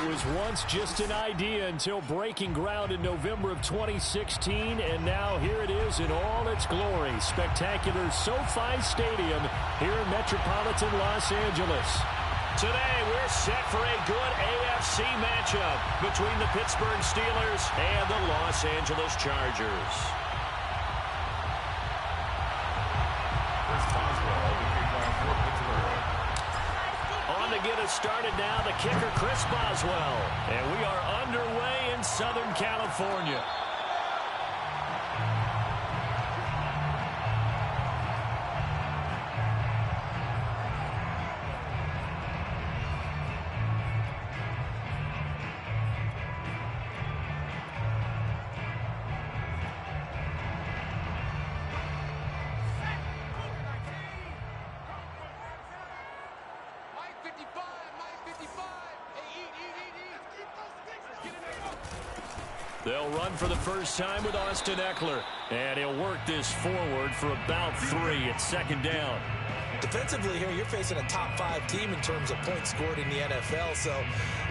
was once just an idea until breaking ground in November of 2016, and now here it is in all its glory. Spectacular SoFi Stadium here in metropolitan Los Angeles. Today, we're set for a good AFC matchup between the Pittsburgh Steelers and the Los Angeles Chargers. On to get us started now, the kicker, Chris Boswell. And we are underway in Southern California. They'll run for the first time with Austin Eckler. And he'll work this forward for about 3. It's second down. Defensively here, you're facing a top-5 team in terms of points scored in the NFL. So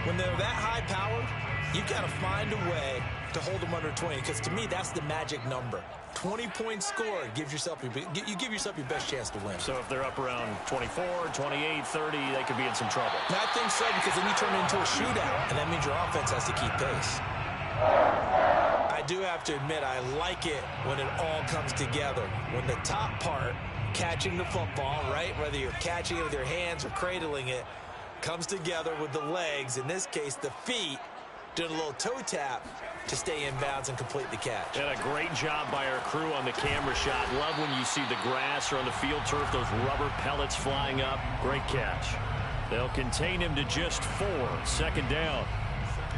when they're that high-powered, you've got to find a way to hold them under 20. Because to me, that's the magic number. 20 points scored gives yourself you give yourself your best chance to win. So if they're up around 24, 28, 30, they could be in some trouble. I think so, because then you turn it into a shootout, and that means your offense has to keep pace. I do have to admit, I like it when it all comes together. When the top part, catching the football, right, whether you're catching it with your hands or cradling it, comes together with the legs, in this case the feet, doing a little toe tap to stay in bounds and complete the catch. And a great job by our crew on the camera shot. Love when you see the grass or on the field turf, those rubber pellets flying up. Great catch. They'll contain him to just 4. Second down.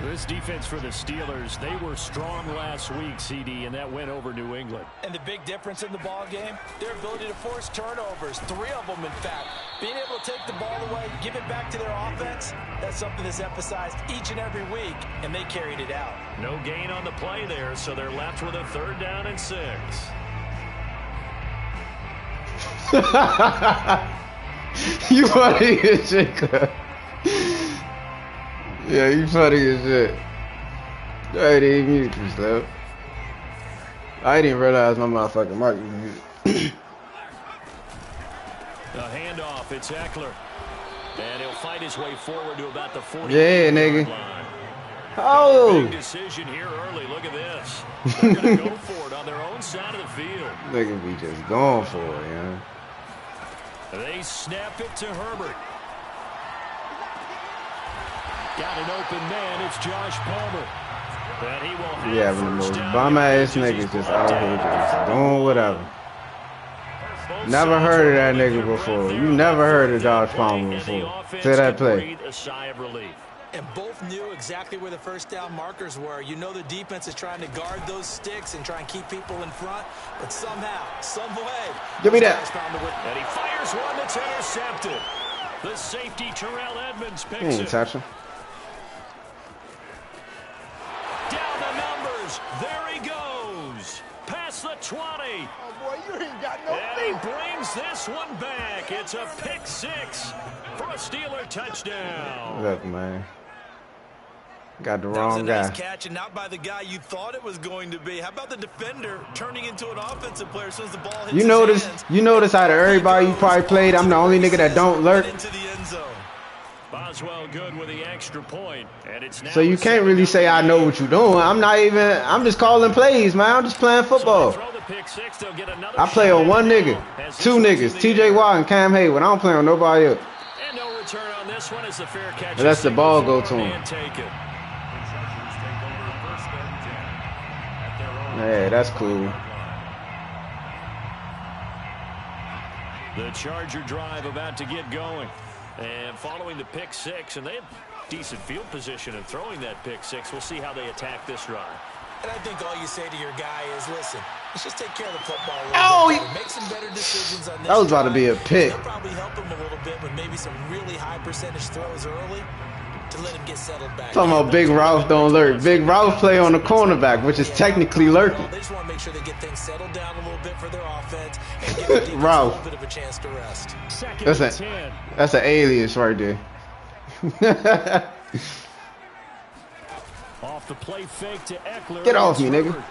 This defense for the Steelers, they were strong last week, CD, and that went over New England. And the big difference in the ball game, their ability to force turnovers, 3 of them, in fact. Being able to take the ball away, give it back to their offense, that's something that's emphasized each and every week, and they carried it out. No gain on the play there, so they're left with a 3rd down and 6. You funny as shit. Yeah, you funny as shit. I didn't mute yourself. I didn't realize my motherfucking mic was muted. A handoff, it's Eckler. And he'll fight his way forward to about the 40. Yeah, nigga. Oh! Big decision here early. Look at this. They're going to go for it on their own side of the field. They can be just going for it, you know. They snap it to Herbert. Got an open man. It's Josh Palmer. And he will have having the most bum-ass niggas just out here just doing whatever. Never heard of that nigga before. You never heard of Josh Palmer before. Say that play. And both knew exactly where the first down markers were. You know the defense is trying to guard those sticks and try and keep people in front. But somehow, some way, give me that. And he fires one that's intercepted. The safety, Terrell Edmonds, picks it. Touch him. Down the numbers. There he goes. Past the 20. Oh, boy, you ain't got no And he brings this one back. It's a pick 6 for a Steeler touchdown. Look, man. Got the wrong guy. That was a nice guy. catch, and not by the guy you thought it was going to be. How about the defender turning into an offensive player as soon as the ball hits his hands? You notice out of everybody you probably played, I'm the only nigga that don't lurk. Into the end zone. Boswell good with the extra point, and it's now So you can't really say I know what you're doing. I'm just calling plays, man. I'm just playing football. So the pick 6, they'll get another I play on one nigga, 2 niggas, TJ Watt and Cam Hayward. I don't play on nobody else. And no return on this one as the fair catch. But that's the ball go to him. Yeah, that's cool. The Charger drive about to get going. And following the pick 6, and they have decent field position in throwing that pick 6. We'll see how they attack this drive. And I think all you say to your guy is, listen, let's just take care of the football a Oh, little bit. Make some better decisions on this. That was about to be a pick. They'll probably help him a little bit with maybe some really high percentage throws early to let him get settled back. Talking about Big Ralph don't lurk. Big Ralph play on the cornerback, which is technically lurking. They just want to make sure they get things settled down a little bit for their offense and give the defense a little bit of a chance to rest. That's an alias right there. Off the play fake to Eckler. Get off me, nigga.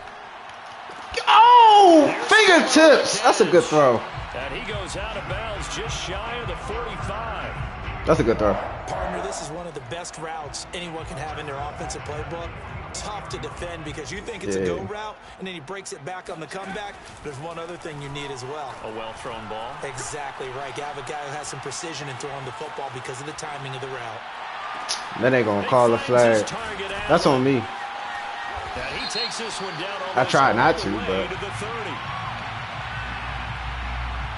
Oh, fingertips. That's a good throw. And he goes out of bounds just shy of the 45. That's a good throw. Partner, this is one of the best routes anyone can have in their offensive playbook. Tough to defend because you think it's a go route, and then he breaks it back on the comeback. There's one other thing you need as well. A well-thrown ball. Exactly right. You have a guy who has some precision in throwing the football because of the timing of the route. Then they gonna call the flag. That's on me. He takes this one down. I tried not to, but. To the 30.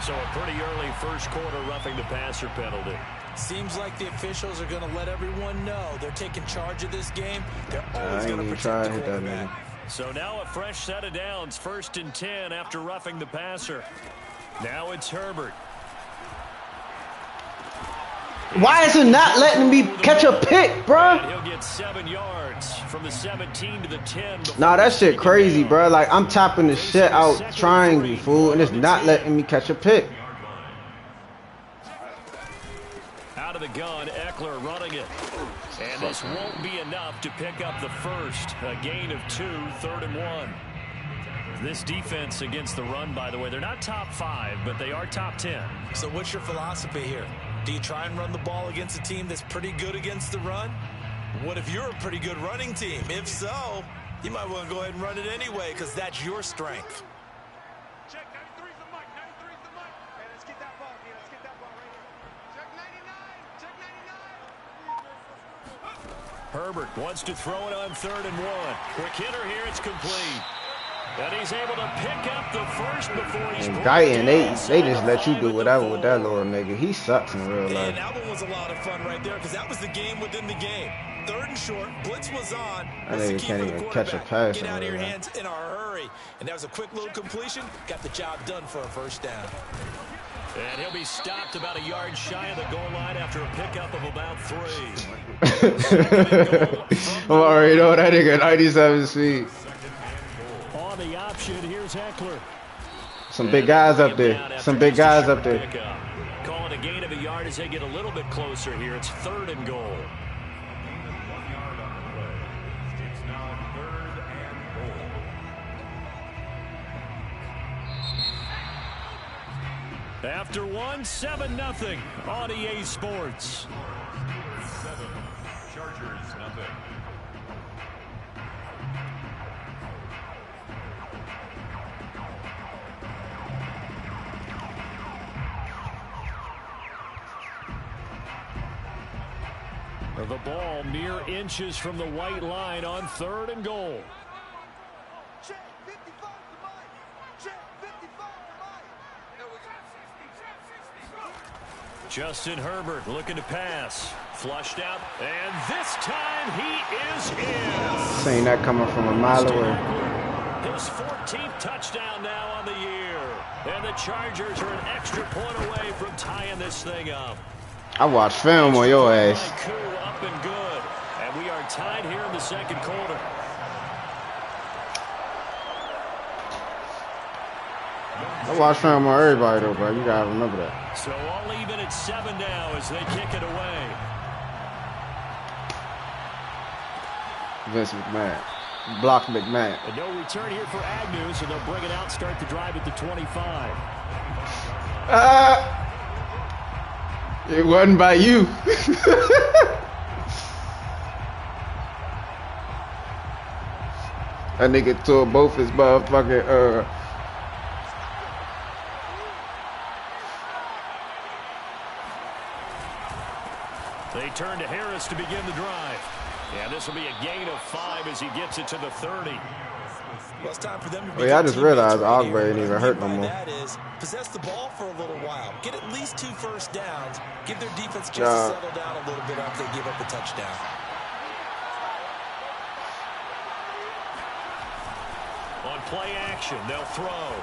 So a pretty early first quarter roughing the passer penalty. Seems like the officials are going to let everyone know they're taking charge of this game. They're always going to protect the quarterback. So now a fresh set of downs, 1st and 10 after roughing the passer. Now it's Herbert. Why is it not letting me catch a pick, bro? He'll get 7 yards from the 17 to the 10. Nah, that shit crazy, bro. Like, I'm topping the shit out triangle, fool, and it's not letting me catch a pick. Out of the gun, Eckler running it. And this won't be enough to pick up the first. A gain of 2, 3rd and 1. This defense against the run, by the way, they're not top 5, but they are top 10. So what's your philosophy here? Do you try and run the ball against a team that's pretty good against the run? What if you're a pretty good running team? If so, you might want to go ahead and run it anyway because that's your strength. Check 93's the mic. 93's the mic. Hey, let's get that ball here. Let's get that ball right here. Check 99. Check 99. Herbert wants to throw it on 3rd and 1. Quick hitter here. It's complete. And he's able to pick up the first before he's Guyton, they just let you do whatever with that little nigga. He sucks in real life. And that one was a lot of fun right there because that was the game within the game. 3rd and short, blitz was on. That nigga can't even catch a pass. Get out of your hands in a hurry. And that was a quick little completion. Got the job done for a first down. And he'll be stopped about a yard shy of the goal line after a pickup of about 3. I already know that nigga 97 feet. On the option, here's Eckler. Some big guys up there. Some big guys up there. Calling a gain of a yard as they get a little bit closer here. It's 3rd and goal. After 1, 7-0 on EA Sports. 7, Chargers, 0. The ball mere inches from the white line on 3rd and goal. Check 55 the mic. Check 55 the mic. Justin Herbert looking to pass. Flushed out. And this time he is in. Saying that coming from a mile away. His 14th touchdown now on the year. And the Chargers are an extra point away from tying this thing up. I watched film on your ass. Up and good. And we are tied here in the 2nd quarter. I watch film on everybody though, bro. You gotta remember that. So all even at 7 now as they kick it away. Vince McMahon. Block McMahon. And no return here for Agnew, so they'll bring it out, start the drive at the 25. It wasn't by you. That nigga tore both his motherfucking They turn to Harris to begin the drive. Yeah, this will be a gain of 5 as he gets it to the 30. Well, it's time for them to oh, yeah, I just realized Ogba ain't even hurt no more. That is, possess the ball for a little while. Get at least 2 first downs. Give their defense just to settle down a little bit after they give up the touchdown. On play action, they'll throw.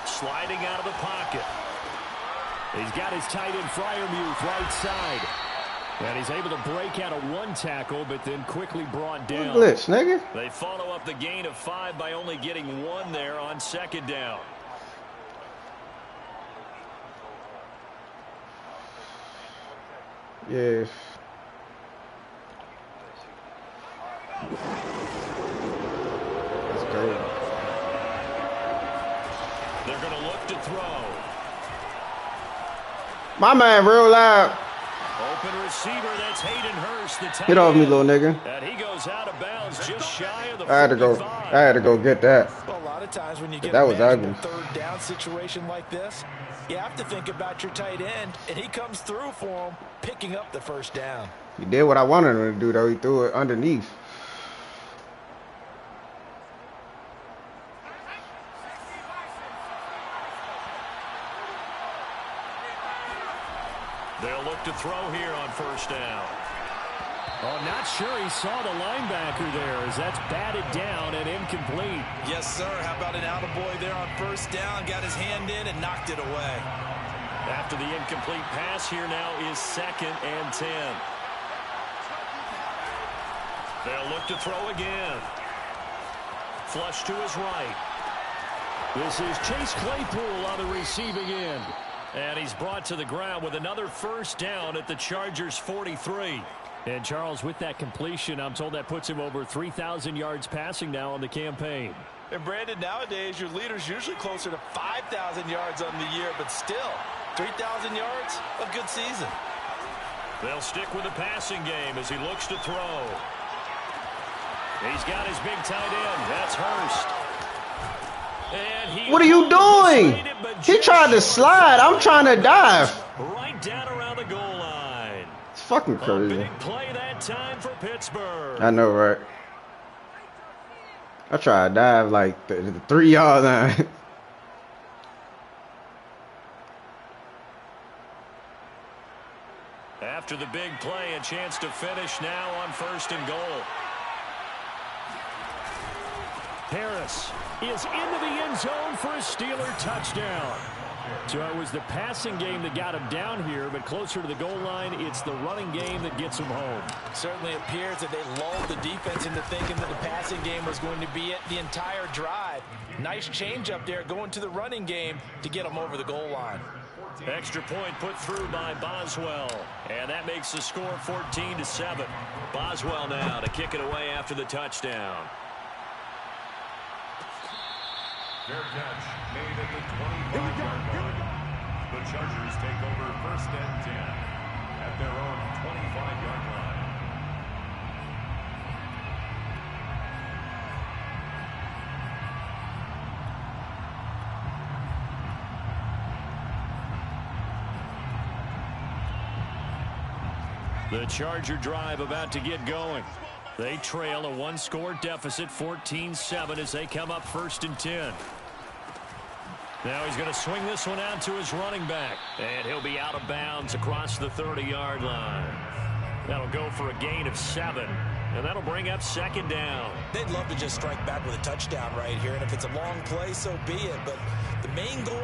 Sliding out of the pocket. He's got his tight end Freiermuth right side. And he's able to break out of 1 tackle, but then quickly brought down. Glitch, nigga. They follow up the gain of 5 by only getting 1 there on 2nd down. Yes. to throw. My man, real loud. Open receiver, that's Hayden Hurst. The tight Get off me, end. little nigga. And he goes out of bounds just shy of the I had to go. 45. I had to go get that. Well, a lot of times when you get That a was manageable ugly. third down situation like this, you have to think about your tight end, and he comes through for him, picking up the first down. He did what I wanted him to do, though. He threw it underneath. They'll look to throw here on first down. Oh, not sure he saw the linebacker there as that's batted down and incomplete. Yes, sir. How about an attaboy there on first down? Got his hand in and knocked it away. After the incomplete pass, here now is 2nd and 10. They'll look to throw again. Flush to his right. This is Chase Claypool on the receiving end. And he's brought to the ground with another first down at the Chargers' 43. And Charles, with that completion, I'm told that puts him over 3,000 yards passing now on the campaign. And Brandon, nowadays your leader's usually closer to 5,000 yards on the year, but still, 3,000 yards, a good season. They'll stick with the passing game as he looks to throw. He's got his big tight end. That's Hurst. And What are you doing? He tried to slide. I'm trying to dive. Right down around the goal line. It's fucking A crazy. big play that time for Pittsburgh. I know, right? I tried to dive like the 3-yard line. After the big play, a chance to finish now on 1st and goal. Harris is into the end zone for a Steeler touchdown. So it was the passing game that got him down here, but closer to the goal line, it's the running game that gets him home. Certainly appears that they lulled the defense into thinking that the passing game was going to be it the entire drive. Nice change up there going to the running game to get them over the goal line. Extra point put through by Boswell, and that makes the score 14-7. Boswell now to kick it away after the touchdown. Fair catch made at the 25-yard line. The Chargers take over 1st and 10 at their own 25-yard line. The Charger drive about to get going. They trail a 1-score deficit, 14-7, as they come up 1st and 10. Now he's going to swing this one out to his running back. And he'll be out of bounds across the 30-yard line. That'll go for a gain of 7. And that'll bring up 2nd down. They'd love to just strike back with a touchdown right here. And if it's a long play, so be it. But the main goal,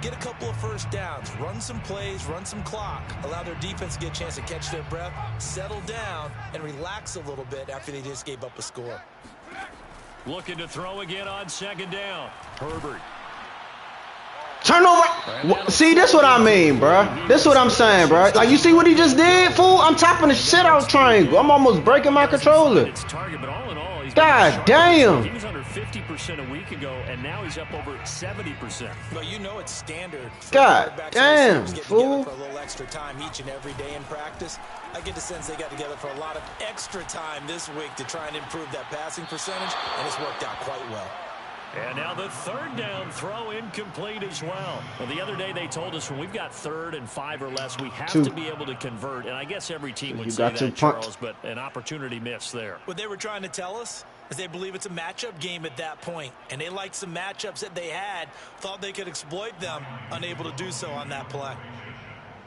get a couple of first downs. Run some plays, run some clock. Allow their defense to get a chance to catch their breath, settle down, and relax a little bit after they just gave up a score. Looking to throw again on 2nd down. Herbert. Turnover. See, this what I mean, bro. This what I'm saying, bro. Like, you see what he just did, fool? I'm topping the shit out triangle. I'm almost breaking my controller. It's target, but all in all, he's God damn. He was under 50% a week ago, and now he's up over 70%. Well, you know it's standard for God quarterbacks damn, and receivers to get fool. together for a little extra time each and every day in practice. I get the sense they got together for a lot of extra time this week to try and improve that passing percentage, and it's worked out quite well. And now the 3rd down throw incomplete as well. Well, the other day they told us when we've got 3rd and 5 or less, we have to be able to convert. And I guess every team would say that, Charles, but an opportunity missed there. What they were trying to tell us is they believe it's a matchup game at that point, and they liked some matchups that they had, thought they could exploit them, unable to do so on that play.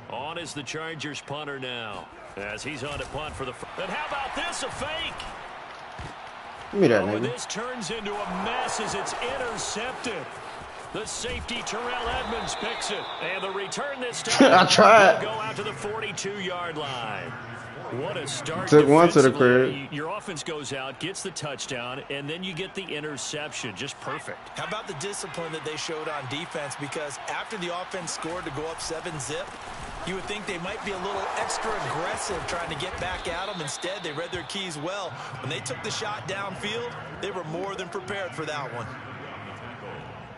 On is the Chargers punter now, as he's on to punt for the. And how about this, a fake? Give me that, Oh, nigga. this turns into a mess as it's intercepted. The safety, Terrell Edmonds, picks it. And the return this time I tried. will go out to the 42-yard line. What a start. Took one to the defensively. crib. Your offense goes out, gets the touchdown, and then you get the interception. Just perfect. How about the discipline that they showed on defense? Because after the offense scored to go up 7-zip, you would think they might be a little extra aggressive trying to get back at them. Instead, they read their keys well. When they took the shot downfield, they were more than prepared for that one.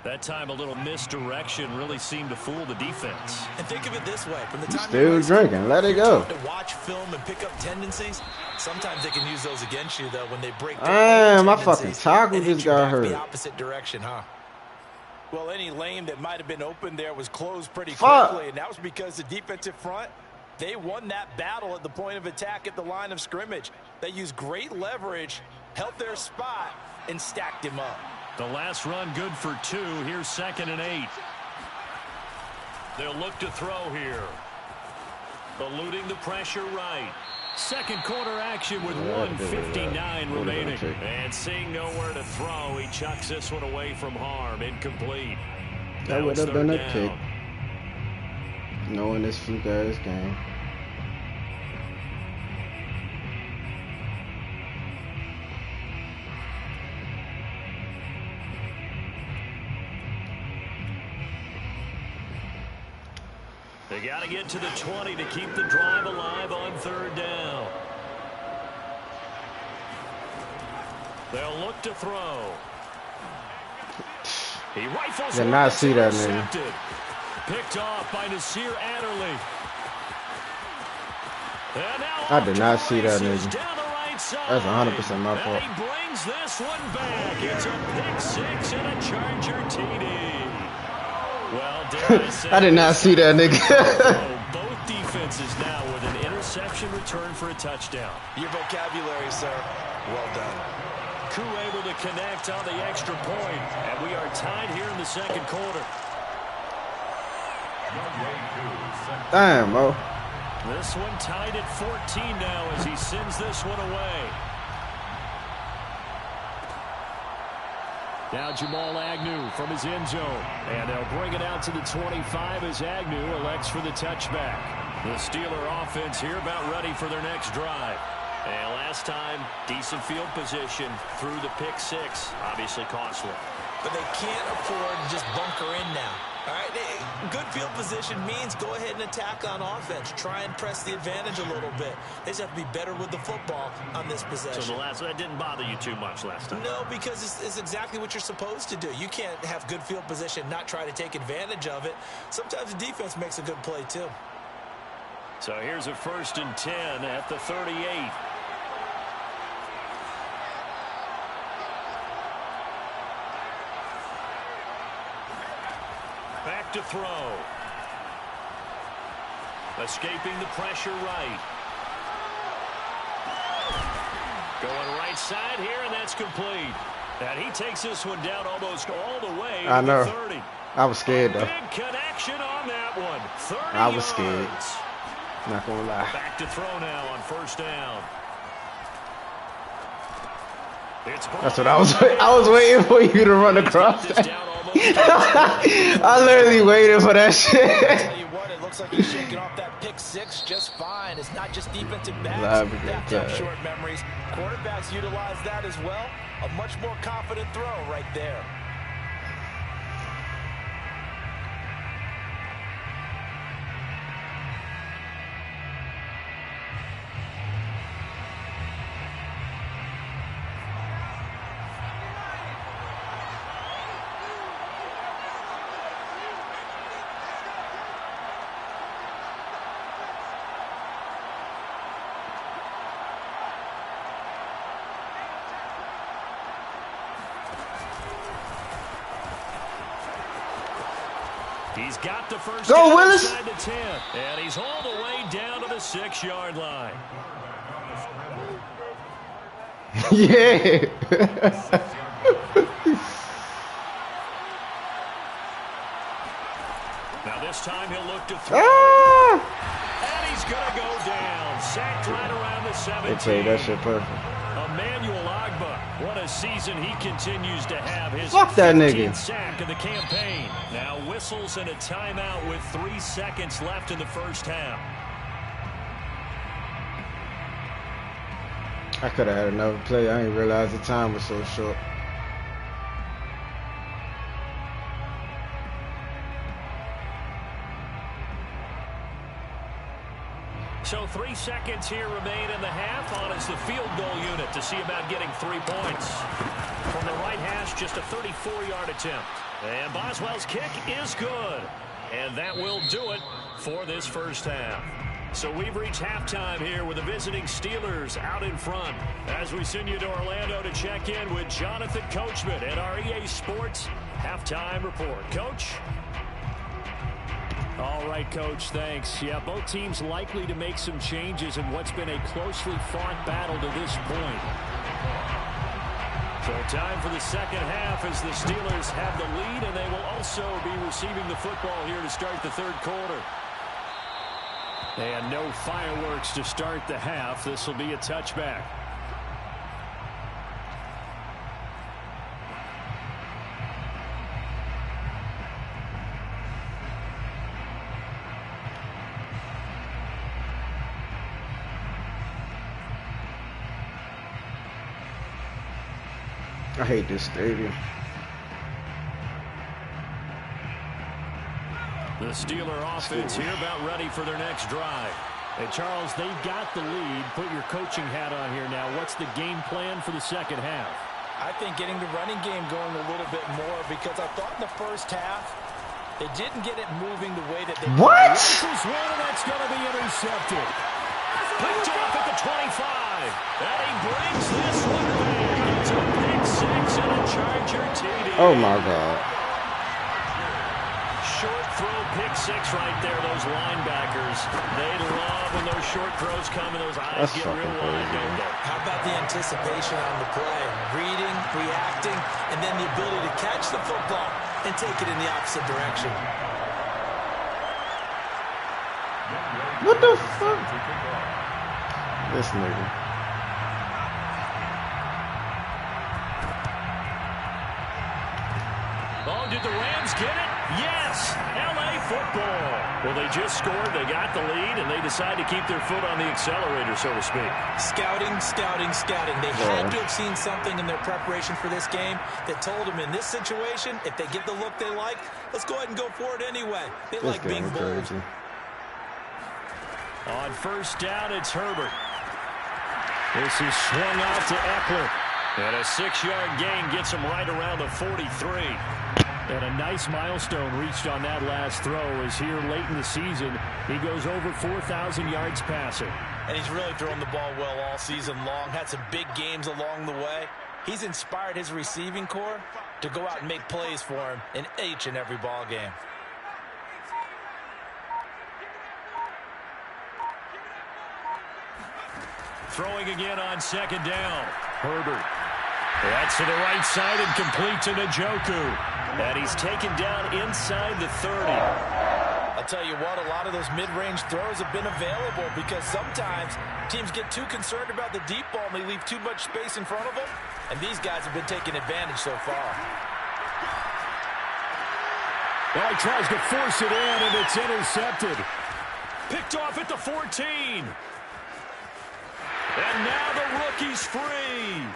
That time a little misdirection really seemed to fool the defense. And think of it this way. From the time Still drinking. Let it go. to watch film and pick up tendencies, sometimes they can use those against you, though, when they break Damn, my fucking tackle just got hurt. The opposite direction, huh? Well, any lane that might have been open there was closed pretty Fuck. quickly, and that was because the defensive front, they won that battle at the point of attack at the line of scrimmage. They used great leverage, held their spot, and stacked him up. The last run good for 2. Here's 2nd and 8. They'll look to throw here. Eluding the pressure right. Second quarter action with 1:59 remaining. And seeing nowhere to throw, he chucks this one away from harm. Incomplete. That would have been a kick. Knowing this fluke ass game. They got to get to the 20 to keep the drive alive on 3rd down. They'll look to throw. He rifles. Did not see that nigga. Picked off by Nasir Adderley. I did not see that nigga. That's 100% my fault. And he brings this one back. It's a pick 6 and a Charger TD. Well, dare I say, I did not see that nigga. both defenses now with an interception return for a touchdown. Your vocabulary, sir. Well done. Koo able to connect on the extra point, and we are tied here in the 2nd quarter. Damn, Mo. This one tied at 14 now as he sends this one away. Now Jamal Agnew from his end zone. And they'll bring it out to the 25 as Agnew elects for the touchback. The Steeler offense here about ready for their next drive. And last time, decent field position through the pick 6. Obviously costly. But they can't afford to just bunker in now. All right, good field position means go ahead and attack on offense. Try and press the advantage a little bit. They just have to be better with the football on this possession. So that didn't bother you too much last time? No, because it's exactly what you're supposed to do. You can't have good field position, not try to take advantage of it. Sometimes the defense makes a good play, too. So here's a 1st and 10 at the 38. Back to throw. Escaping the pressure right. Going right side here, and that's complete. And he takes this one down almost all the way I know. to the 30. I was scared, though. Big connection on that one. 30 I was scared. yards. Not gonna lie. Back to throw now on 1st down. That's what I was waiting for you to run across that. I literally waited for that shit. I tell you what, it looks like he's shaking off that pick 6 just fine. It's not just defensive backs that have short memories. Quarterbacks utilize that as well. A much more confident throw right there. He's got the first Go, Willis. inside the 10, and he's all the way down to the 6-yard line. Yeah. Now this time he'll look to throw. And he's going to go down. Sacked right around the 17. They played that shit perfect. Emmanuel Agba, what a season he continues to have. His Fuck that nigga. 15th sack of the campaign. Now whistles and a timeout with 3 seconds left in the 1st half. I could have had another play. I didn't realize the time was so short. So 3 seconds here remain in the half. On is the field goal unit to see about getting 3 points. From the right hash, just a 34-yard attempt. And Boswell's kick is good. And that will do it for this first half. So we've reached halftime here with the visiting Steelers out in front. As we send you to Orlando to check in with Jonathan Coachman at our EA Sports Halftime Report. Coach? All right, Coach, thanks. Yeah, both teams likely to make some changes in what's been a closely fought battle to this point. So time for the second half as the Steelers have the lead, and they will also be receiving the football here to start the third quarter. And no fireworks to start the half. This will be a touchback. I hate this stadium. The Steeler offense here about ready for their next drive. Hey, Charles, they've got the lead. Put your coaching hat on here now. What's the game plan for the second half? I think getting the running game going a little bit more, because I thought in the first half they didn't get it moving the way that they did. What? That's going to be intercepted. Picked off at the 25. And he brings this one back. It's a pick six and a Charger TD. Oh, my God. Short throw, pick six right there. Those linebackers, they love when those short throws come and those eyes get real wide, don't they? How about the anticipation on the play? Reading, reacting, and then the ability to catch the football and take it in the opposite direction. What the fuck? This nigga. Oh, did the Rams get it? Yes! L.A. football. Well, they just scored, they got the lead, and they decide to keep their foot on the accelerator, so to speak. Scouting, scouting, scouting. They had to have seen something in their preparation for this game that told them in this situation, if they get the look they like, let's go ahead and go for it anyway. They like being bold. On first down, it's Herbert. This is swung out to Eckler. And a 6-yard gain gets him right around the 43. And a nice milestone reached on that last throw as here late in the season, he goes over 4,000 yards passing. And he's really thrown the ball well all season long. Had some big games along the way. He's inspired his receiving corps to go out and make plays for him in each and every ball game. Throwing again on second down. Herbert. That's to the right side and complete to Njoku. And he's taken down inside the 30. I'll tell you what, a lot of those mid-range throws have been available because sometimes teams get too concerned about the deep ball and they leave too much space in front of them. And these guys have been taking advantage so far. Well, he tries to force it in, and it's intercepted. Picked off at the 14. And now the rookie's free.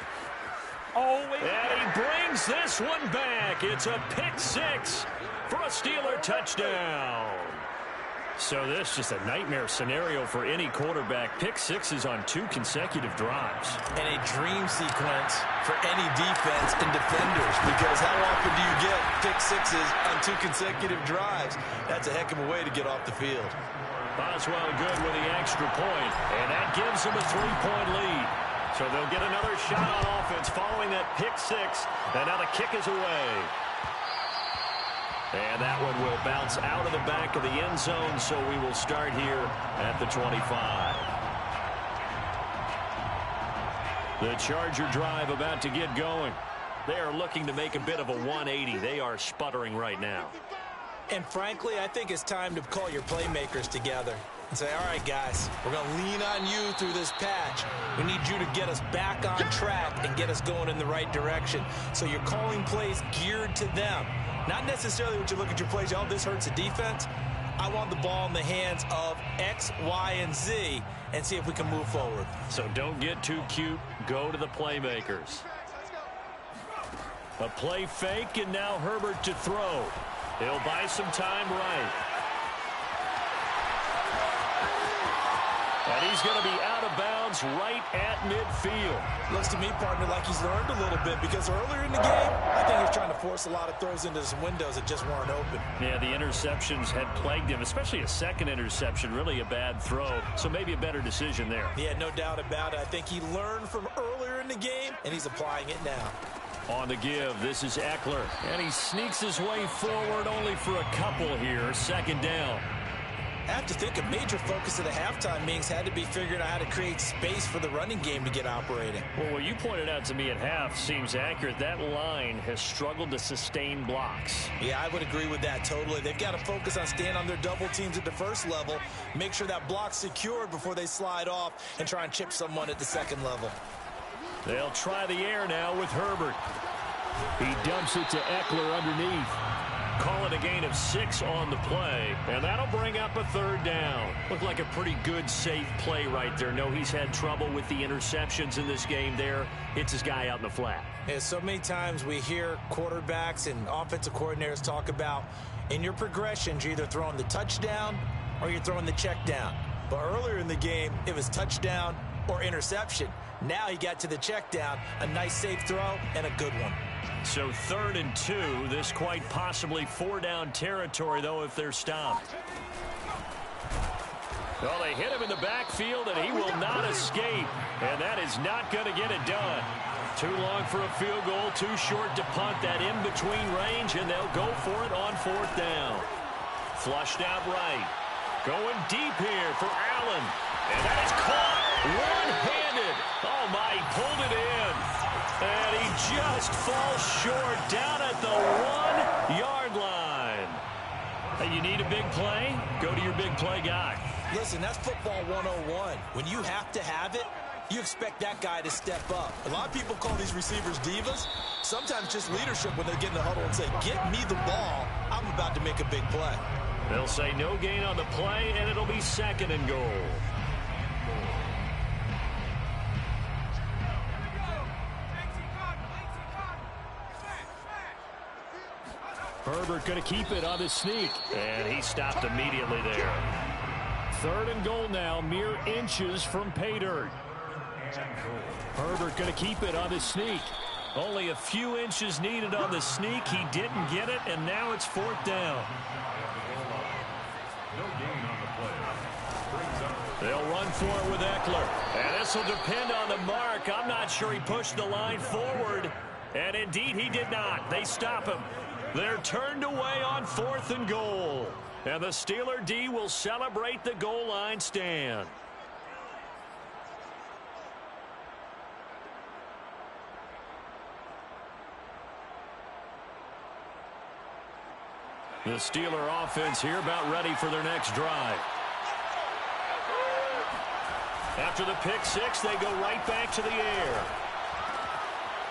Oh, and he brings this one back. It's a pick six for a Steeler touchdown. So this is just a nightmare scenario for any quarterback. Pick sixes on 2 consecutive drives. And a dream sequence for any defense and defenders, because how often do you get pick sixes on 2 consecutive drives? That's a heck of a way to get off the field. Boswell good with the extra point, and that gives them a 3-point lead. So they'll get another shot on offense following that pick six, and now the kick is away. And that one will bounce out of the back of the end zone, so we will start here at the 25. The Charger drive about to get going. They are looking to make a bit of a 180. They are sputtering right now. And frankly, I think it's time to call your playmakers together and say, all right, guys, we're going to lean on you through this patch. We need you to get us back on track and get us going in the right direction. So you're calling plays geared to them. Not necessarily what you look at your plays, oh, this hurts the defense. I want the ball in the hands of X, Y, and Z and see if we can move forward. So don't get too cute. Go to the playmakers. A play fake, and now Herbert to throw. He'll buy some time right. And he's going to be out of bounds bounds right at midfield. Looks to me, partner, like he's learned a little bit, because earlier in the game, I think he was trying to force a lot of throws into some windows that just weren't open. Yeah, the interceptions had plagued him, especially a second interception, really a bad throw. So maybe a better decision there. Yeah, no doubt about it. I think he learned from earlier in the game, and he's applying it now. On the give, this is Eckler, and he sneaks his way forward only for a couple here. Second down. I have to think a major focus of the halftime meetings had to be figuring out how to create space for the running game to get operating. Well, what you pointed out to me at half seems accurate. That line has struggled to sustain blocks. Yeah, I would agree with that totally. They've got to focus on staying on their double teams at the first level, make sure that block's secured before they slide off and try and chip someone at the second level. They'll try the air now with Herbert. He dumps it to Eckler underneath. Call it a gain of 6 on the play, and that'll bring up a third down. Looked like a pretty good, safe play right there. No, he's had trouble with the interceptions in this game there. Hits his guy out in the flat. Yeah, so many times we hear quarterbacks and offensive coordinators talk about, in your progressions, you're either throwing the touchdown or you're throwing the check down. But earlier in the game, it was touchdown or interception. Now he got to the check down, a nice safe throw, and a good one. So 3rd and 2, this quite possibly 4-down territory, though, if they're stopped. Well, they hit him in the backfield, and he will not escape. And that is not going to get it done. Too long for a field goal, too short to punt that in-between range, and they'll go for it on 4th down. Flushed out right. Going deep here for Allen. And that is caught one-handed. Oh, my, he pulled it in. And he just falls short down at the 1-yard line. Hey, you need a big play? Go to your big play guy. Listen, that's football 101. When you have to have it, you expect that guy to step up. A lot of people call these receivers divas. Sometimes just leadership when they get in the huddle and say, get me the ball. I'm about to make a big play. They'll say no gain on the play, and it'll be 2nd and goal. Herbert going to keep it on the sneak, and he stopped immediately there. 3rd and goal now, mere inches from pay dirt. Herbert going to keep it on the sneak. Only a few inches needed on the sneak. He didn't get it, and now it's 4th down. No gain on the play. They'll run for it with Eckler. And this will depend on the mark. I'm not sure he pushed the line forward. And indeed, he did not. They stop him. They're turned away on 4th and goal. And the Steeler D will celebrate the goal line stand. The Steeler offense here about ready for their next drive. After the pick 6, they go right back to the air.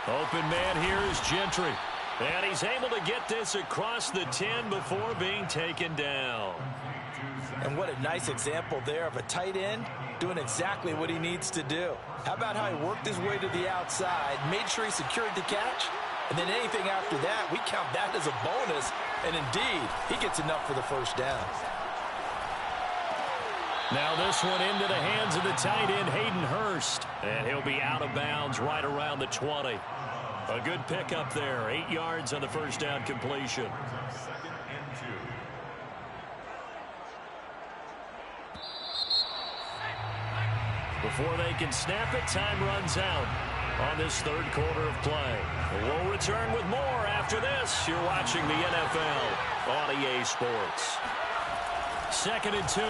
Open man here is Gentry. And he's able to get this across the 10 before being taken down. And what a nice example there of a tight end doing exactly what he needs to do. How about how he worked his way to the outside, made sure he secured the catch, and then anything after that, we count that as a bonus. And indeed, he gets enough for the 1st down. Now this one into the hands of the tight end, Hayden Hurst. And he'll be out of bounds right around the 20. A good pickup there. 8 yards on the 1st down completion. 2nd and 2. Before they can snap it, time runs out on this 3rd quarter of play. We'll return with more after this. You're watching the NFL on EA Sports. 2nd and 2.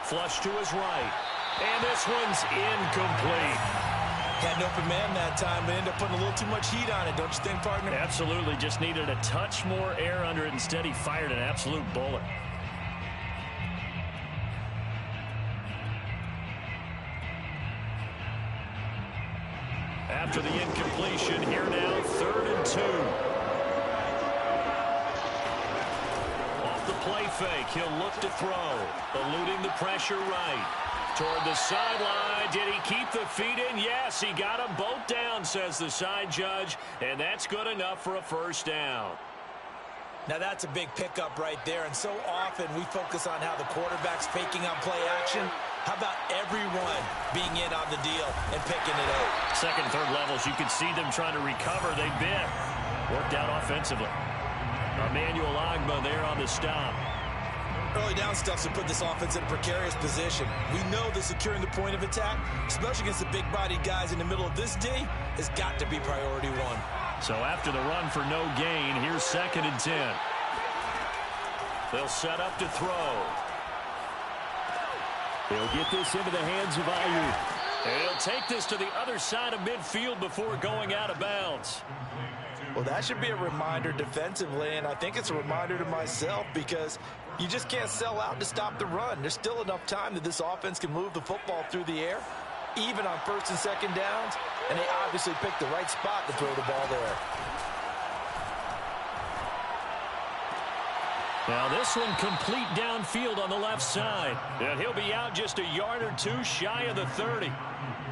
Flush to his right. And this one's incomplete. Had an open man that time, but ended up putting a little too much heat on it, don't you think, partner? Absolutely. Just needed a touch more air under it. Instead, he fired an absolute bullet. After the incompletion, here now, 3rd and 2. Off the play fake, he'll look to throw. Eluding the pressure right. Toward the sideline. Did he keep the feet in? Yes, he got them both down, says the side judge. And that's good enough for a 1st down. Now that's a big pickup right there. And so often we focus on how the quarterback's faking on play action. How about everyone being in on the deal and picking it up? Second and third levels, you can see them trying to recover. They've been worked out offensively. Emmanuel Agba there on the stop. Early down stuff to put this offense in a precarious position. We know that securing the point of attack, especially against the big-bodied guys in the middle of this D, has got to be priority one. So after the run for no gain, here's 2nd and 10. They'll set up to throw. He'll get this into the hands of Aiyuk. And he'll take this to the other side of midfield before going out of bounds. Well, that should be a reminder defensively, and I think it's a reminder to myself because you just can't sell out to stop the run. There's still enough time that this offense can move the football through the air, even on 1st and 2nd downs, and they obviously picked the right spot to throw the ball there. Now this one complete downfield on the left side. And he'll be out just a yard or two shy of the 30.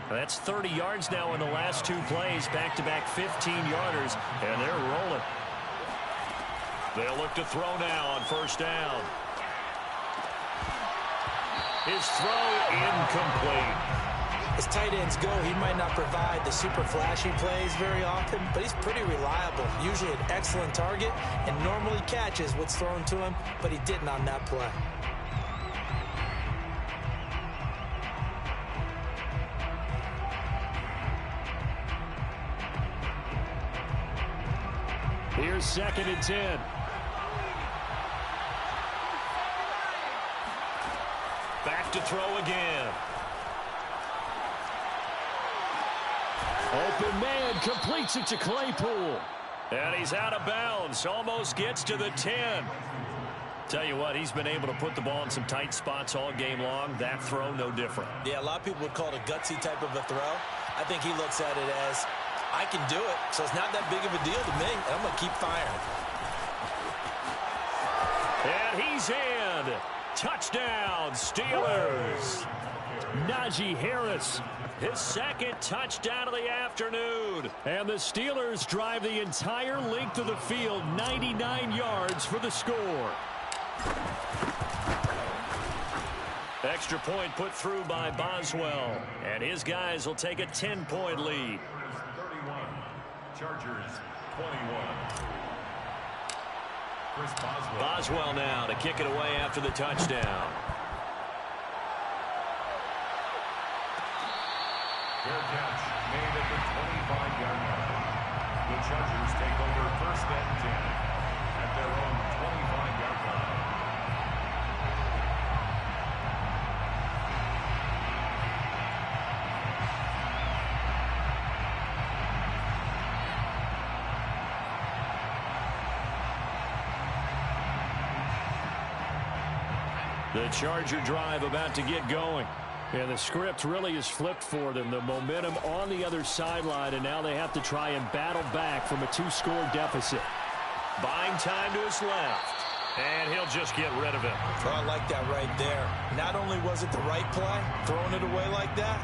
That's 30 yards now in the last 2 plays. Back-to-back 15-yarders, and they're rolling. They'll look to throw now on 1st down. His throw incomplete. As tight ends go, he might not provide the super flashy plays very often, but he's pretty reliable. Usually an excellent target and normally catches what's thrown to him, but he didn't on that play. Here's 2nd and 10. Back to throw again. Open man completes it to Claypool. And he's out of bounds. Almost gets to the 10. Tell you what, he's been able to put the ball in some tight spots all game long. That throw, no different. Yeah, a lot of people would call it a gutsy type of a throw. I think he looks at it as, I can do it, so it's not that big of a deal to me, and I'm going to keep firing. And he's in. Touchdown, Steelers. Najee Harris, his 2nd touchdown of the afternoon. And the Steelers drive the entire length of the field, 99 yards for the score. Extra point put through by Boswell. And his guys will take a 10-point lead. 31, Chargers 21. Chris Boswell. Boswell now to kick it away after the touchdown. Fair catch made at the 25-yard line. The Chargers take over 1st and 10 at their own 25-yard line. The Charger drive about to get going. And the script really is flipped for them. The momentum on the other sideline, and now they have to try and battle back from a 2-score deficit. Buying time to his left. And he'll just get rid of it. Oh, I like that right there. Not only was it the right play, throwing it away like that,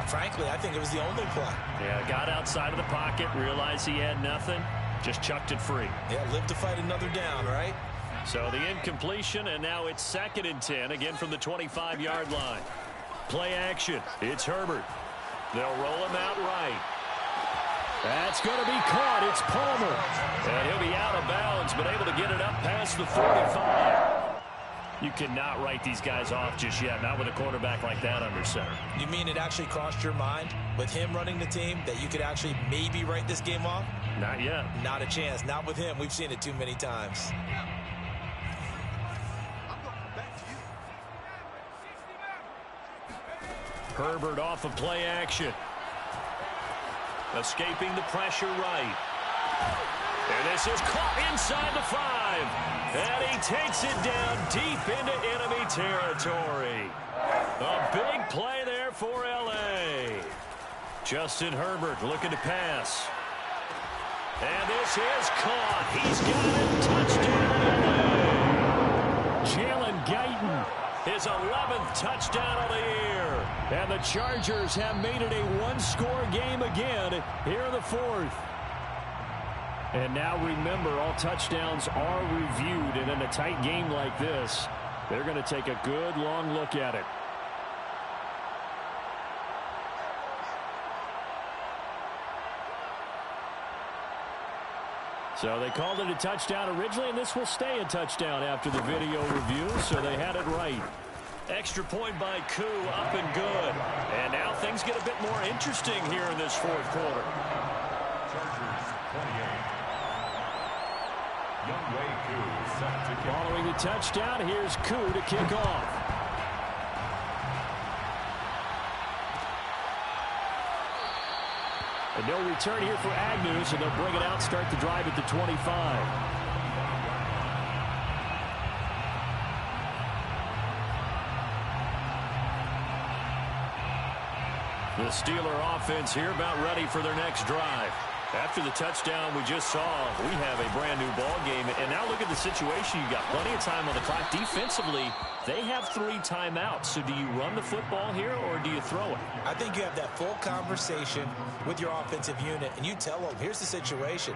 frankly, I think it was the only play. Yeah, got outside of the pocket, realized he had nothing, just chucked it free. Yeah, live to fight another down, right? So the incompletion, and now it's 2nd and 10, again from the 25-yard line. Play action. It's Herbert. They'll roll him out right. That's going to be caught. It's Palmer. And he'll be out of bounds, but able to get it up past the 45. You cannot write these guys off just yet, not with a quarterback like that under center. You mean it actually crossed your mind with him running the team that you could actually maybe write this game off? Not yet. Not a chance. Not with him. We've seen it too many times. Herbert off of play action. Escaping the pressure right. And this is caught inside the 5. And he takes it down deep into enemy territory. A big play there for L.A. Justin Herbert looking to pass. And this is caught. He's got it. Touchdown, L.A. Jalen Guyton, his 11th touchdown of the year. And the Chargers have made it a 1-score game again here in the 4th. And now remember, all touchdowns are reviewed. And in a tight game like this, they're going to take a good long look at it. So they called it a touchdown originally, and this will stay a touchdown after the video review, so they had it right. Extra point by Koo, up and good. And now things get a bit more interesting here in this fourth quarter. Chargers 28. Youngway Koo set to kick. Following the touchdown, here's Koo to kick off. And no return here for Agnew, so they'll bring it out, start the drive at the 25. The Steeler offense here about ready for their next drive. After the touchdown we just saw, we have a brand new ball game. And now look at the situation. You got plenty of time on the clock. Defensively, they have 3 timeouts. So do you run the football here or do you throw it? I think you have that full conversation with your offensive unit, and you tell them, here's the situation.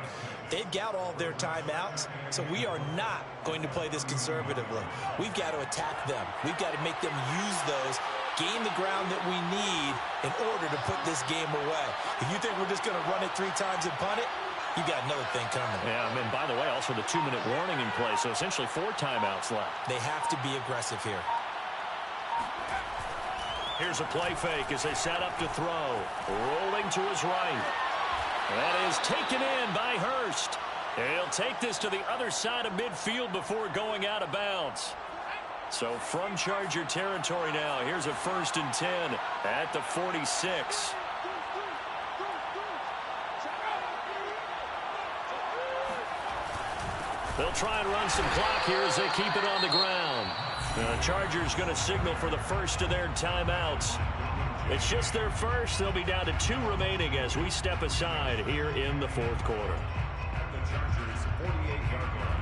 They've got all their timeouts, so we are not going to play this conservatively. We've got to attack them. We've got to make them use those, gain the ground that we need in order to put this game away. If you think we're just going to run it 3 times and punt it, you got another thing coming. Yeah, and by the way, also the 2-minute warning in place, so essentially 4 timeouts left. They have to be aggressive here. Here's a play fake as they set up to throw. Rolling to his right. That is taken in by Hurst. He'll take this to the other side of midfield before going out of bounds. So from Charger territory now, here's a 1st and 10 at the 46. They'll try and run some clock here as they keep it on the ground. The Chargers going to signal for the first of their timeouts. It's just their first. They'll be down to 2 remaining as we step aside here in the fourth quarter. At the Chargers 48-yard line.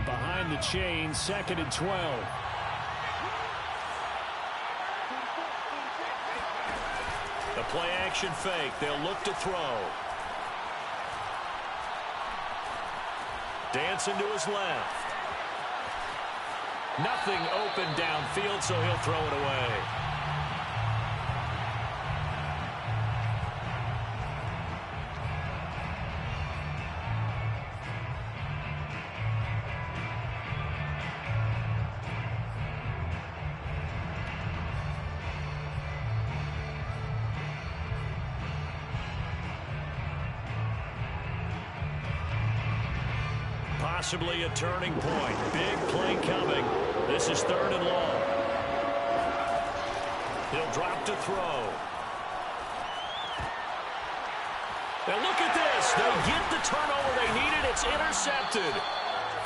Behind the chain, 2nd and 12. The play action fake. They'll look to throw. Dancing to his left. Nothing open downfield, so he'll throw it away. Possibly a turning point. Big play coming. This is 3rd and long. He'll drop to throw. Now look at this. They get the turnover they needed. It's intercepted.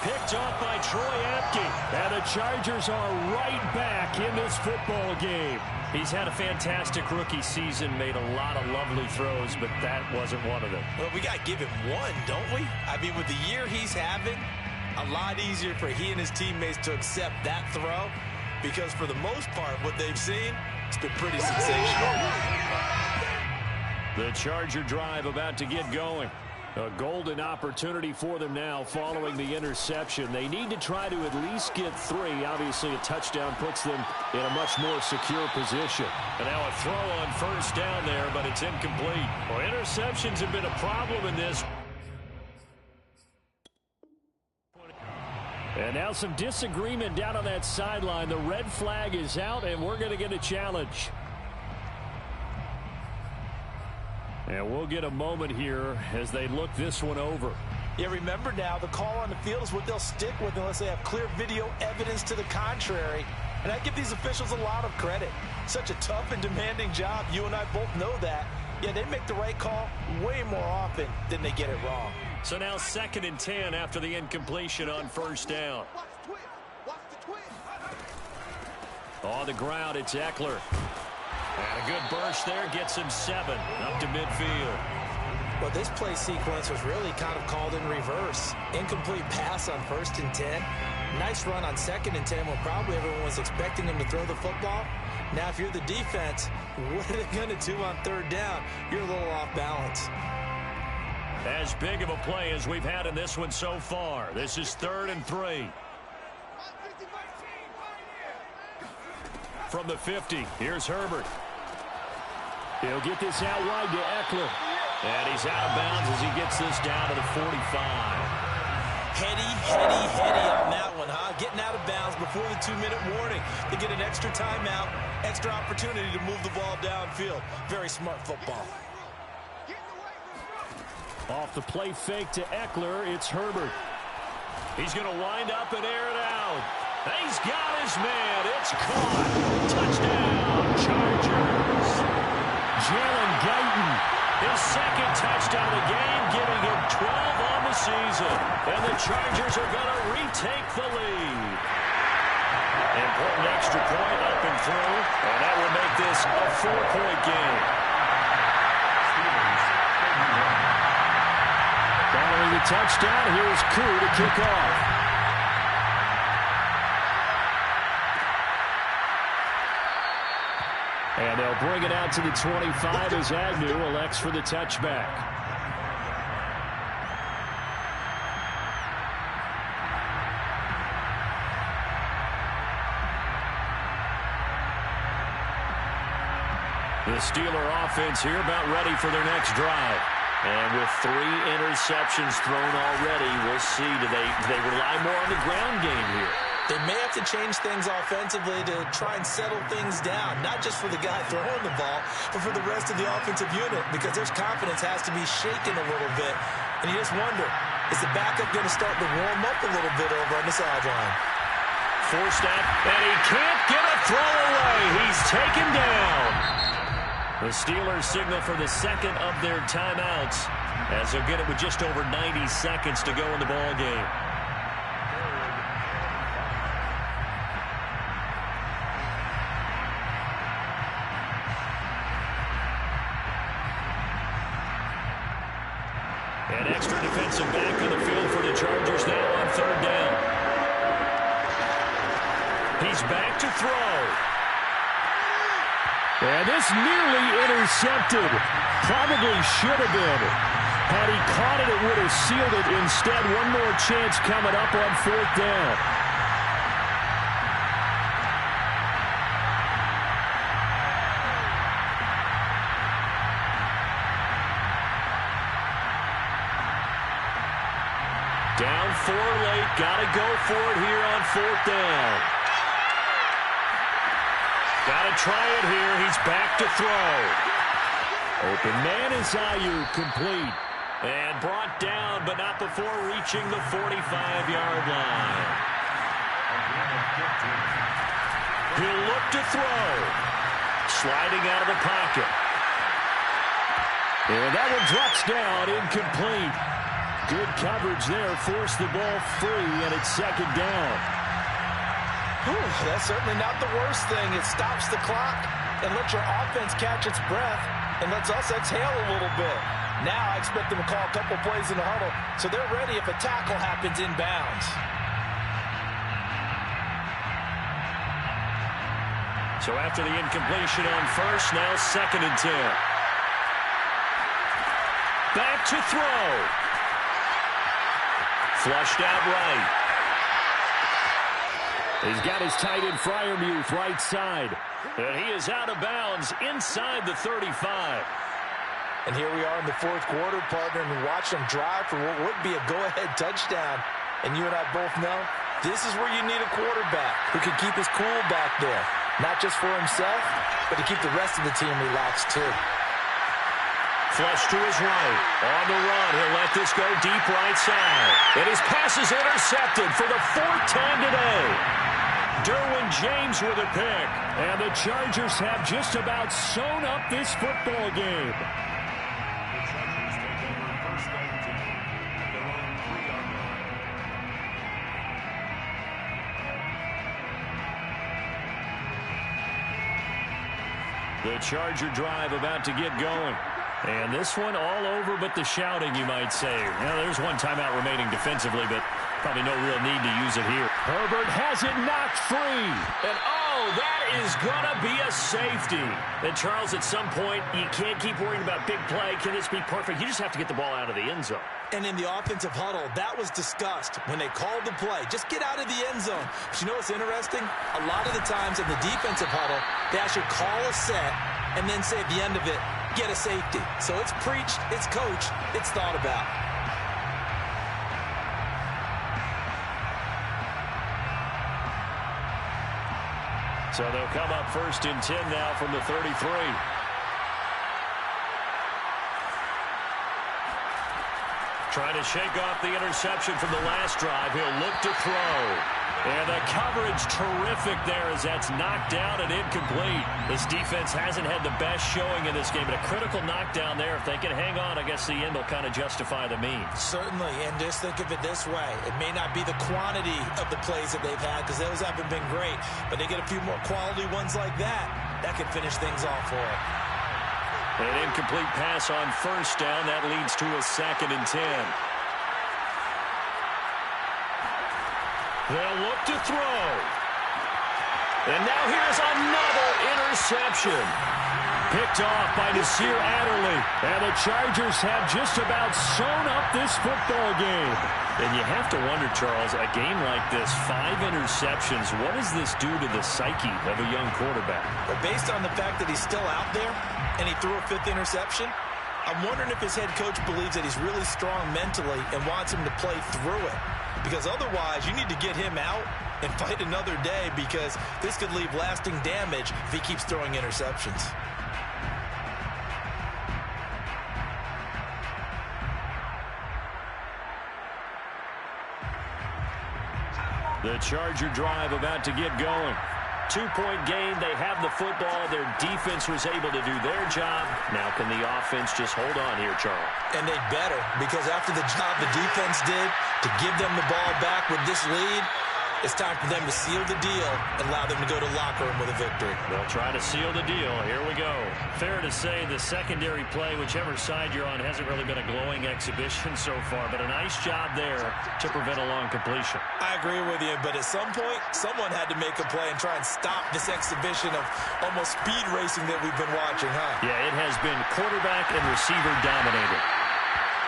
Picked off by Troy Apke. And the Chargers are right back in this football game. He's had a fantastic rookie season, made a lot of lovely throws, but that wasn't one of them. Well, we got to give him one, don't we? I mean, with the year he's having, a lot easier for he and his teammates to accept that throw, because for the most part, what they've seen, it's been pretty sensational. The Charger drive about to get going. A golden opportunity for them now following the interception. They need to try to at least get 3. Obviously, a touchdown puts them in a much more secure position. And now a throw on 1st down there, but it's incomplete. Well, interceptions have been a problem in this. And now some disagreement down on that sideline. The red flag is out, and we're going to get a challenge. And we'll get a moment here as they look this one over. Yeah, remember now, the call on the field is what they'll stick with unless they have clear video evidence to the contrary. And I give these officials a lot of credit. Such a tough and demanding job. You and I both know that. Yeah, they make the right call way more often than they get it wrong. So now 2nd and 10 after the incompletion on 1st down. On the ground, it's Eckler. And a good burst there gets him 7 up to midfield. Well, this play sequence was really kind of called in reverse. Incomplete pass on 1st and 10. Nice run on 2nd and 10 when probably everyone was expecting him to throw the football. Now, if you're the defense, what are they going to do on 3rd down? You're a little off balance. As big of a play as we've had in this one so far. This is 3rd and 3. From the 50, here's Herbert. He'll get this out wide to Eckler. And he's out of bounds as he gets this down to the 45. Heady on that one, huh? Getting out of bounds before the 2-minute warning. They get an extra timeout, extra opportunity to move the ball downfield. Very smart football. Off the play fake to Eckler, it's Herbert. He's going to wind up and air it out. He's got his man. It's caught. Touchdown, Chargers. Jalen Guyton, his 2nd touchdown of the game, giving him 12 on the season. And the Chargers are going to retake the lead. Important extra point up and through, and that will make this a 4-point game. Following the touchdown, here's Koo to kick off. And they'll bring it out to the 25 as Agnew elects for the touchback. The Steeler offense here about ready for their next drive. And with 3 interceptions thrown already, we'll see. Do they rely more on the ground game here? They may have to change things offensively to try and settle things down, not just for the guy throwing the ball, but for the rest of the offensive unit, because their confidence has to be shaken a little bit. And you just wonder, is the backup going to start to warm up a little bit over on the sideline? Forced out, and he can't get a throw away. He's taken down. The Steelers signal for the 2nd of their timeouts as they'll get it with just over 90 seconds to go in the ball game. An extra defensive back on the field for the Chargers now on 3rd down. He's back to throw. And this nearly intercepted. Probably should have been. Had he caught it, it would have sealed it. Instead, one more chance coming up on 4th down. Down 4 late. Got to go for it here on 4th down. Got to try it here. He's back to throw. Open man is Ayuk, complete. And brought down, but not before reaching the 45-yard line. He'll look to throw. Sliding out of the pocket. And that one drops down, incomplete. Good coverage there. Forced the ball free, and it's 2nd down. That's certainly not the worst thing. It stops the clock and lets your offense catch its breath and lets us exhale a little bit. Now I expect them to call a couple plays in the huddle so they're ready if a tackle happens inbounds. So after the incompletion on 1st, now 2nd and 10. Back to throw. Flushed out right. He's got his tight end Freiermuth right side. And he is out of bounds inside the 35. And here we are in the 4th quarter, partner, and watch them drive for what would be a go-ahead touchdown. And you and I both know this is where you need a quarterback who can keep his cool back there. Not just for himself, but to keep the rest of the team relaxed too. Flush to his right. On the run, he'll let this go deep right side. And his pass is intercepted for the 4th time today. Derwin James with a pick. And the Chargers have just about sewn up this football game. The Chargers take over 1st and 10 at their own 3-yard line. The Charger drive about to get going. And this one all over but the shouting, you might say. Now, there's one timeout remaining defensively, but Probably no real need to use it here. Herbert has it knocked free. And, oh, that is going to be a safety. And, Charles, at some point, you can't keep worrying about big play. Can this be perfect? You just have to get the ball out of the end zone. And in the offensive huddle, that was discussed when they called the play. Just get out of the end zone. But you know what's interesting? A lot of the times in the defensive huddle, they actually call a set and then say at the end of it, get a safety. So it's preached, it's coached, it's thought about. So they'll come up 1st and 10 now from the 33. Trying to shake off the interception from the last drive. He'll look to throw. And the coverage terrific there as that's knocked down and incomplete. This defense hasn't had the best showing in this game, but a critical knockdown there. If they can hang on, I guess the end will kind of justify the means. Certainly, and just think of it this way. It may not be the quantity of the plays that they've had because those haven't been great, but they get a few more quality ones like that. That could finish things off for them. An incomplete pass on 1st down. That leads to a 2nd and 10. They'll look to throw. And now here's another interception. Picked off by Nasir Adderley. And the Chargers have just about sewn up this football game. And you have to wonder, Charles, a game like this, 5 interceptions, what does this do to the psyche of a young quarterback? But based on the fact that he's still out there and he threw a 5th interception, I'm wondering if his head coach believes that he's really strong mentally and wants him to play through it. Because otherwise, you need to get him out and fight another day because this could leave lasting damage if he keeps throwing interceptions. The Charger drive about to get going. 2-point game. They have the football. Their defense was able to do their job. Now can the offense just hold on here, Charles? And they better, because after the job the defense did to give them the ball back with this lead, it's time for them to seal the deal and allow them to go to locker room with a victory. They'll try to seal the deal. Here we go. Fair to say the secondary play, whichever side you're on, hasn't really been a glowing exhibition so far, but a nice job there to prevent a long completion. I agree with you, but at some point, someone had to make a play and try and stop this exhibition of almost speed racing that we've been watching, huh? Yeah, it has been quarterback and receiver dominated.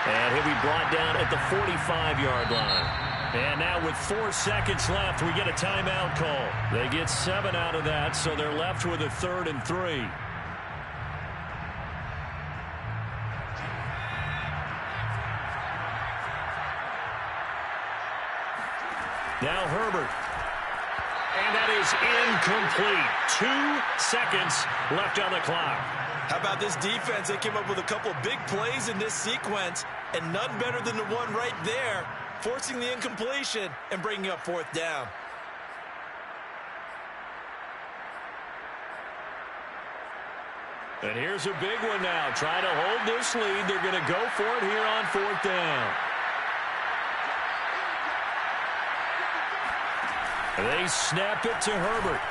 And he'll be brought down at the 45-yard line. And now with 4 seconds left, we get a timeout call. They get 7 out of that, so they're left with a 3rd and 3. Now Herbert. And that is incomplete. 2 seconds left on the clock. How about this defense? They came up with a couple big plays in this sequence, and none better than the one right there, forcing the incompletion and bringing up 4th down. And here's a big one now. Trying to hold this lead. They're going to go for it here on 4th down. They snap it to Herbert.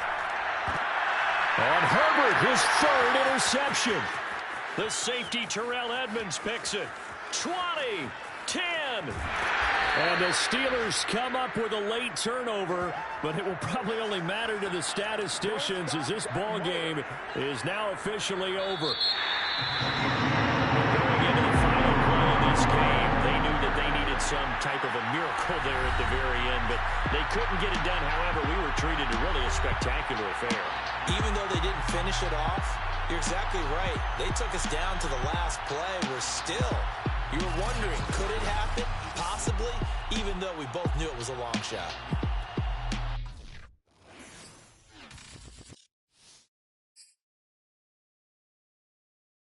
On Herbert, his 3rd interception. The safety, Terrell Edmonds, picks it. 20, 10. And the Steelers come up with a late turnover, but it will probably only matter to the statisticians as this ball game is now officially over. Going into the final play of this game, they knew that they needed some type of a miracle there at the very end, but they couldn't get it done. However, we were treated to really a spectacular affair. Even though they didn't finish it off, you're exactly right. They took us down to the last play. We're still, you were wondering, could it happen? Possibly, even though we both knew it was a long shot.